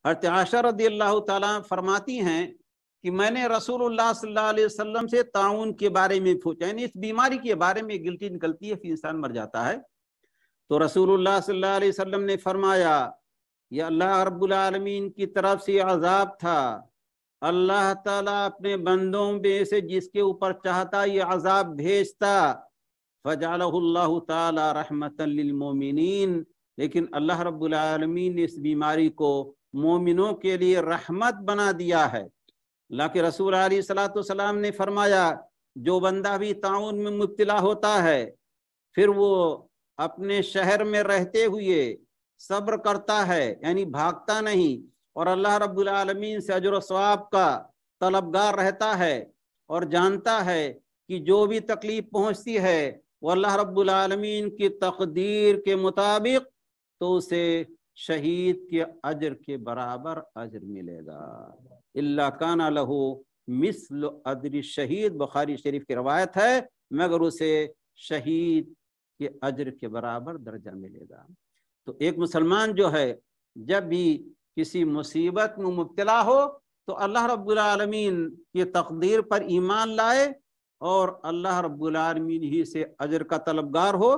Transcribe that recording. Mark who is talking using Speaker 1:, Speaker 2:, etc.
Speaker 1: حضرت عائشہ رضی اللہ تعالیٰ فرماتی ہیں کہ میں نے رسول اللہ صلی اللہ علیہ وسلم سے طاعون کے بارے میں پوچھا، یعنی اس بیماری کے بارے میں گلٹی نکلتی ہے پھر انسان مر جاتا ہے، تو رسول اللہ صلی اللہ علیہ وسلم نے فرمایا یہ اللہ رب العالمین کی طرف سے عذاب تھا، اللہ تعالیٰ اپنے بندوں میں سے جس کے اوپر چاہتا یہ عذاب بھیجتا، فجعلہ اللہ تعالی رحمتا للمومنین، لیکن اللہ رب العالمین نے اس بیماری کو مومنوں کے لیے رحمت بنا دیا ہے۔ اللہ کے رسول علیہ الصلوۃ والسلام نے فرمایا جو بندہ بھی طاعون میں مبتلا ہوتا ہے پھر وہ اپنے شہر میں رہتے ہوئے صبر کرتا ہے، یعنی بھاگتا نہیں، اور اللہ رب العالمین سے اجر و ثواب کا طلبگار رہتا ہے، اور جانتا ہے کہ جو بھی تکلیف پہنچتی ہے وہ اللہ رب العالمین کی تقدیر کے مطابق، تو اسے شہید کے اجر کے برابر اجر ملے گا۔ الا کان لہ مثل اجر الشہید، بخاری شریف کی روایت ہے، مگر اسے شہید کے اجر کے برابر درجہ ملے گا۔ تو ایک مسلمان جو ہے جب بھی کسی مصیبت میں مبتلا ہو تو اللہ رب العالمین کی تقدیر پر ایمان لائے اور اللہ رب العالمین ہی سے اجر کا طلبگار ہو،